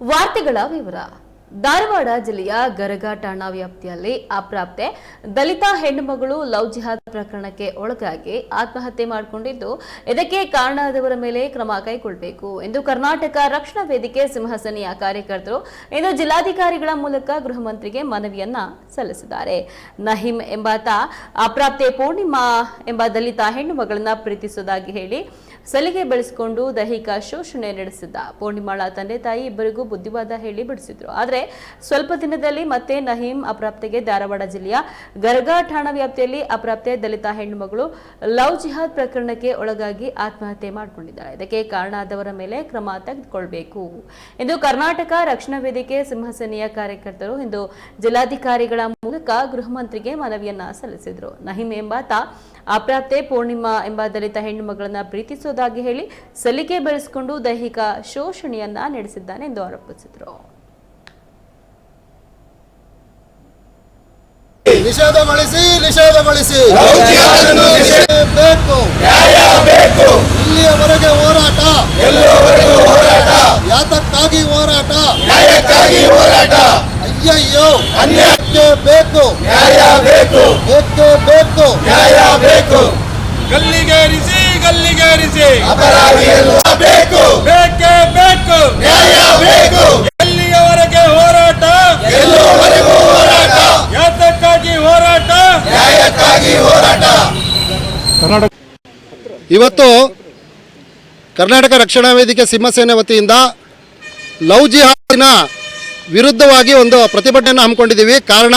ವಾರ್ತೆಗಳ ವಿವರ. ಧಾರವಾಡ ಜಿಲ್ಲೆಯ ಗರಗ ಠಾಣಾ ವ್ಯಾಪ್ತಿಯಲ್ಲಿ ಅಪ್ರಾಪ್ತೆ ದಲಿತ ಹೆಣ್ಣುಮಗಳು ಲವ್ ಜಿಹಾದ್ ಪ್ರಕರಣಕ್ಕೆ ಒಳಗಾಗಿ ಆತ್ಮಹತ್ಯೆ ಮಾಡಿಕೊಂಡಿದ್ದು, ಇದಕ್ಕೆ ಕಾರಣರಾದವರ ಮೇಲೆ ಕ್ರಮ ಕೈಗೊಳ್ಳಬೇಕು ಎಂದು ಕರ್ನಾಟಕ ರಕ್ಷಣಾ ವೇದಿಕೆ ಸಿಂಹಸೇನೆಯ ಕಾರ್ಯಕರ್ತರು ಇಂದು ಜಿಲ್ಲಾಧಿಕಾರಿಗಳ ಮೂಲಕ ಗೃಹ ಮಂತ್ರಿಗೆ ಮನವಿಯನ್ನ ಸಲ್ಲಿಸಿದ್ದಾರೆ. ನಹೀಂ ಎಂಬಾತ ಅಪ್ರಾಪ್ತೆ ಪೂರ್ಣಿಮಾ ಎಂಬ ದಲಿತ ಹೆಣ್ಣುಮಗಳನ್ನ ಪ್ರೀತಿಸುವುದಾಗಿ ಹೇಳಿ ಸಲಿಗೆ ಬೆಳೆಸಿಕೊಂಡು ದೈಹಿಕ ಶೋಷಣೆ ನಡೆಸಿದ್ದ. ಪೂರ್ಣಿಮಾಳ ತಂದೆ ತಾಯಿ ಇಬ್ಬರಿಗೂ ಬುದ್ಧಿವಾದ ಹೇಳಿ ಬಿಡಿಸಿದ್ರು. ಆದರೆ ಸ್ವಲ್ಪ ದಿನದಲ್ಲಿ ಮತ್ತೆ ನಹೀಂ ಅಪ್ರಾಪ್ತೆಗೆ ಧಾರವಾಡ ಜಿಲ್ಲೆಯ ಗರಗ ಠಾಣಾ ವ್ಯಾಪ್ತಿಯಲ್ಲಿ ಅಪ್ರಾಪ್ತೆ ದಲಿತ ಹೆಣ್ಣುಮಗಳು ಲವ್ ಜಿಹಾದ್ ಪ್ರಕರಣಕ್ಕೆ ಒಳಗಾಗಿ ಆತ್ಮಹತ್ಯೆ ಮಾಡಿಕೊಂಡಿದ್ದಾಳೆ. ಇದಕ್ಕೆ ಕಾರಣರಾದವರ ಮೇಲೆ ಕ್ರಮ ತೆಗೆದುಕೊಳ್ಳಬೇಕು ಎಂದು ಕರ್ನಾಟಕ ರಕ್ಷಣಾ ವೇದಿಕೆ ಸಿಂಹಸೇನೆಯ ಕಾರ್ಯಕರ್ತರು ಇಂದು ಜಿಲ್ಲಾಧಿಕಾರಿಗಳ ಮೂಲಕ ಗೃಹ ಮಂತ್ರಿಗೆ ಮನವಿಯನ್ನ ಸಲ್ಲಿಸಿದರು. ನಹೀಂ ಎಂಬಾತ ಅಪ್ರಾಪ್ತೆ ಪೂರ್ಣಿಮಾ ಎಂಬ ದಲಿತ ಹೆಣ್ಣು ಮಗಳನ್ನ ಪ್ರೀತಿಸುವುದಾಗಿ ಹೇಳಿ ಸಲಿಗೆ ಬೆಳೆಸಿಕೊಂಡು ದೈಹಿಕ ಶೋಷಣೆಯನ್ನ ನಡೆಸಿದ್ದಾನೆ ಎಂದು ಆರೋಪಿಸಿದರು. ನಿಷೇಧಗೊಳಿಸಿ ಇಲ್ಲಿಯವರೆಗೆ ಹೋರಾಟ, ಯಾತಕ್ಕಾಗಿ ಹೋರಾಟ, ಅಯ್ಯಯ್ಯೋ ಅನ್ಯಾಯಕ್ಕೆ ಬೇಕು, ನ್ಯಾಯ ಬೇಕು, ಬೇಕೇ ಬೇಕು, ಗಲ್ಲಿಗೇರಿಸಿ ಅಪರಾಧಿಯಲ್ಲ ಬೇಕು, ಬೇಕೇ ಬೇಕು, ನ್ಯಾಯ ಬೇಕು, ಎಲ್ಲಿಯವರೆಗೆ ಹೋರಾಟ, ಎಲ್ಲೋವರೆಗೂ ಹೋರಾಟ, ಯಾತಕ್ಕಾಗಿ ಹೋರಾಟ, ನ್ಯಾಯಕ್ಕಾಗಿ ಹೋರಾಟ. ಇವತ್ತು ಕರ್ನಾಟಕ ರಕ್ಷಣಾ ವೇದಿಕೆ ಸಿಂಹಸೇನೆ ವತಿಯಿಂದ ಲವ್ ಜಿಹಾದಿನ ವಿರುದ್ಧವಾಗಿ ಒಂದು ಪ್ರತಿಭಟನೆಯನ್ನು ಹಮ್ಮಿಕೊಂಡಿದ್ದೀವಿ. ಕಾರಣ,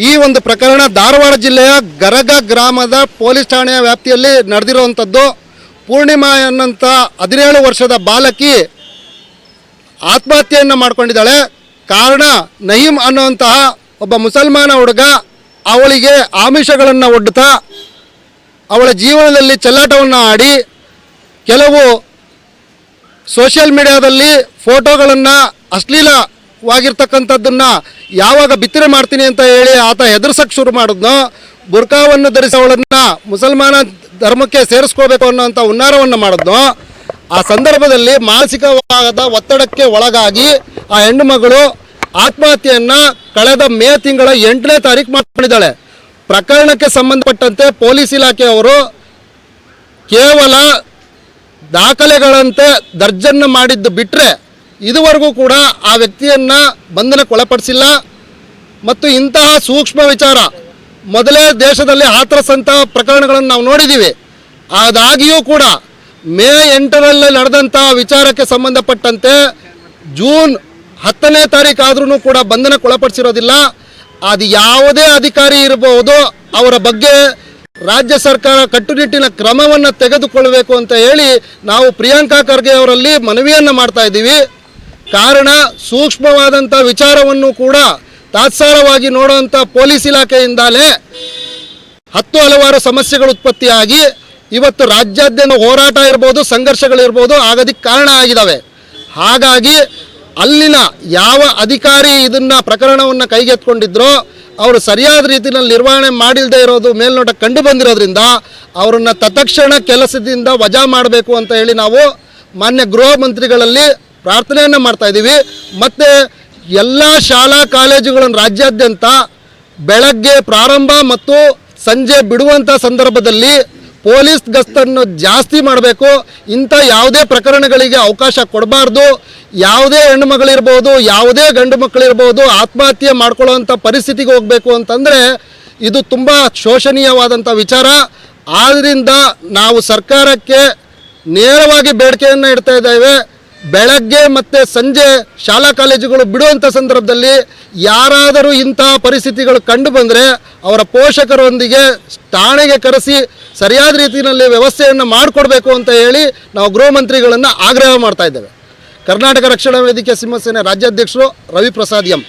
ಈ ಒಂದು ಪ್ರಕರಣ ಧಾರವಾಡ ಜಿಲ್ಲೆಯ ಗರಗ ಗ್ರಾಮದ ಪೊಲೀಸ್ ಠಾಣೆಯ ವ್ಯಾಪ್ತಿಯಲ್ಲಿ ನಡೆದಿರುವಂಥದ್ದು. ಪೂರ್ಣಿಮಾ ಎನ್ನುವಂಥ 17 ವರ್ಷದ ಬಾಲಕಿ ಆತ್ಮಹತ್ಯೆಯನ್ನು ಮಾಡಿಕೊಂಡಿದ್ದಾಳೆ. ಕಾರಣ, ನಹೀಂ ಅನ್ನುವಂತಹ ಒಬ್ಬ ಮುಸಲ್ಮಾನ ಹುಡುಗ ಅವಳಿಗೆ ಆಮಿಷಗಳನ್ನು ಒಡ್ಡುತ್ತಾ ಅವಳ ಜೀವನದಲ್ಲಿ ಚೆಲ್ಲಾಟವನ್ನು ಆಡಿ ಕೆಲವು ಸೋಷಿಯಲ್ ಮೀಡಿಯಾದಲ್ಲಿ ಫೋಟೋಗಳನ್ನು ಅಶ್ಲೀಲವಾಗಿರ್ತಕ್ಕಂಥದ್ದನ್ನು ಯಾವಾಗ ಬಿತ್ತನೆ ಮಾಡ್ತೀನಿ ಅಂತ ಹೇಳಿ ಆತ ಹೆದರ್ಸಕ್ಕೆ ಶುರು ಮಾಡಿದ್ನೋ, ಬುರ್ಕಾವನ್ನು ಧರಿಸಿ ಅವಳನ್ನು ಮುಸಲ್ಮಾನ ಧರ್ಮಕ್ಕೆ ಸೇರಿಸ್ಕೋಬೇಕು ಅನ್ನೋಂಥ ಹುನ್ನಾರವನ್ನು ಮಾಡಿದ್ನೋ, ಆ ಸಂದರ್ಭದಲ್ಲಿ ಮಾನಸಿಕವಾದ ಒತ್ತಡಕ್ಕೆ ಒಳಗಾಗಿ ಆ ಹೆಣ್ಣು ಮಗಳು ಆತ್ಮಹತ್ಯೆಯನ್ನು ಕಳೆದ ಮೇ ತಿಂಗಳ 8ನೇ ತಾರೀಕು ಮಾಡಿಕೊಂಡಿದ್ದಾಳೆ. ಪ್ರಕರಣಕ್ಕೆ ಸಂಬಂಧಪಟ್ಟಂತೆ ಪೊಲೀಸ್ ಇಲಾಖೆಯವರು ಕೇವಲ ದಾಖಲೆಗಳಂತೆ ದರ್ಜನ್ನು ಮಾಡಿದ್ದು ಬಿಟ್ಟರೆ ಇದುವರೆಗೂ ಕೂಡ ಆ ವ್ಯಕ್ತಿಯನ್ನು ಬಂಧನಕ್ಕೆ ಒಳಪಡಿಸಿಲ್ಲ. ಮತ್ತು ಇಂತಹ ಸೂಕ್ಷ್ಮ ವಿಚಾರ ಮೊದಲೇ ದೇಶದಲ್ಲಿ ಹಾಥರಸಂಥ ಪ್ರಕರಣಗಳನ್ನು ನಾವು ನೋಡಿದ್ದೀವಿ. ಆದಾಗಿಯೂ ಕೂಡ ಮೇ 8ರಲ್ಲಿ ನಡೆದಂಥ ವಿಚಾರಕ್ಕೆ ಸಂಬಂಧಪಟ್ಟಂತೆ ಜೂನ್ 10ನೇ ತಾರೀಕು ಆದ್ರೂ ಕೂಡ ಬಂಧನಕ್ಕೆ ಒಳಪಡಿಸಿರೋದಿಲ್ಲ. ಅದು ಯಾವುದೇ ಅಧಿಕಾರಿ ಇರಬಹುದು, ಅವರ ಬಗ್ಗೆ ರಾಜ್ಯ ಸರ್ಕಾರ ಕಟ್ಟುನಿಟ್ಟಿನ ಕ್ರಮವನ್ನು ತೆಗೆದುಕೊಳ್ಳಬೇಕು ಅಂತ ಹೇಳಿ ನಾವು ಪ್ರಿಯಾಂಕಾ ಖರ್ಗೆ ಅವರಲ್ಲಿ ಮನವಿಯನ್ನು ಮಾಡ್ತಾ ಇದ್ದೀವಿ. ಕಾರಣ, ಸೂಕ್ಷ್ಮವಾದಂಥ ವಿಚಾರವನ್ನು ಕೂಡ ತಾತ್ಸಾರವಾಗಿ ನೋಡುವಂಥ ಪೊಲೀಸ್ ಇಲಾಖೆಯಿಂದಲೇ ಹಲವಾರು ಸಮಸ್ಯೆಗಳು ಉತ್ಪತ್ತಿಯಾಗಿ ಇವತ್ತು ರಾಜ್ಯಾದ್ಯಂತ ಹೋರಾಟ ಇರ್ಬೋದು, ಸಂಘರ್ಷಗಳಿರ್ಬೋದು ಆಗೋದಕ್ಕೆ ಕಾರಣ ಆಗಿದ್ದಾವೆ. ಹಾಗಾಗಿ ಅಲ್ಲಿನ ಯಾವ ಅಧಿಕಾರಿ ಇದನ್ನು ಪ್ರಕರಣವನ್ನು ಕೈಗೆತ್ಕೊಂಡಿದ್ರೋ ಅವರು ಸರಿಯಾದ ರೀತಿಯಲ್ಲಿ ನಿರ್ವಹಣೆ ಮಾಡಿಲ್ಲದೆ ಇರೋದು ಮೇಲ್ನೋಟ ಕಂಡು ಬಂದಿರೋದ್ರಿಂದ ಅವರನ್ನು ತತ್ಕ್ಷಣ ಕೆಲಸದಿಂದ ವಜಾ ಮಾಡಬೇಕು ಅಂತ ಹೇಳಿ ನಾವು ಮಾನ್ಯ ಗೃಹ ಮಂತ್ರಿಗಳಲ್ಲಿ ಪ್ರಾರ್ಥನೆಯನ್ನು ಮಾಡ್ತಾಯಿದ್ದೀವಿ. ಮತ್ತು ಎಲ್ಲ ಶಾಲಾ ಕಾಲೇಜುಗಳನ್ನು ರಾಜ್ಯಾದ್ಯಂತ ಬೆಳಗ್ಗೆ ಪ್ರಾರಂಭ ಮತ್ತು ಸಂಜೆ ಬಿಡುವಂಥ ಸಂದರ್ಭದಲ್ಲಿ ಪೊಲೀಸ್ ಗಸ್ತನ್ನು ಜಾಸ್ತಿ ಮಾಡಬೇಕು. ಇಂಥ ಯಾವುದೇ ಪ್ರಕರಣಗಳಿಗೆ ಅವಕಾಶ ಕೊಡಬಾರ್ದು. ಯಾವುದೇ ಹೆಣ್ಣು ಮಗಳಿರ್ಬೋದು, ಯಾವುದೇ ಗಂಡು ಮಕ್ಕಳಿರ್ಬೋದು ಆತ್ಮಹತ್ಯೆ ಮಾಡ್ಕೊಳ್ಳೋವಂಥ ಪರಿಸ್ಥಿತಿಗೆ ಹೋಗಬೇಕು ಅಂತಂದರೆ ಇದು ತುಂಬ ಶೋಷನೀಯವಾದಂಥ ವಿಚಾರ. ಆದ್ದರಿಂದ ನಾವು ಸರ್ಕಾರಕ್ಕೆ ನೇರವಾಗಿ ಬೇಡಿಕೆಯನ್ನು ಇಡ್ತಾ ಇದ್ದೇವೆ. ಬೆಳಗ್ಗೆ ಮತ್ತು ಸಂಜೆ ಶಾಲಾ ಕಾಲೇಜುಗಳು ಬಿಡುವಂಥ ಸಂದರ್ಭದಲ್ಲಿ ಯಾರಾದರೂ ಇಂತಹ ಪರಿಸ್ಥಿತಿಗಳು ಕಂಡು ಬಂದರೆ ಅವರ ಪೋಷಕರೊಂದಿಗೆ ಠಾಣೆಗೆ ಕರೆಸಿ ಸರಿಯಾದ ರೀತಿಯಲ್ಲಿ ವ್ಯವಸ್ಥೆಯನ್ನು ಮಾಡಿಕೊಡ್ಬೇಕು ಅಂತ ಹೇಳಿ ನಾವು ಗೃಹ ಮಂತ್ರಿಗಳನ್ನು ಆಗ್ರಹ ಮಾಡ್ತಾ ಇದ್ದೇವೆ. ಕರ್ನಾಟಕ ರಕ್ಷಣಾ ವೇದಿಕೆ ಸಿಂಹಸೇನೆ ರಾಜ್ಯಾಧ್ಯಕ್ಷರು ರವಿ ಪ್ರಸಾದ್ ಎಂ.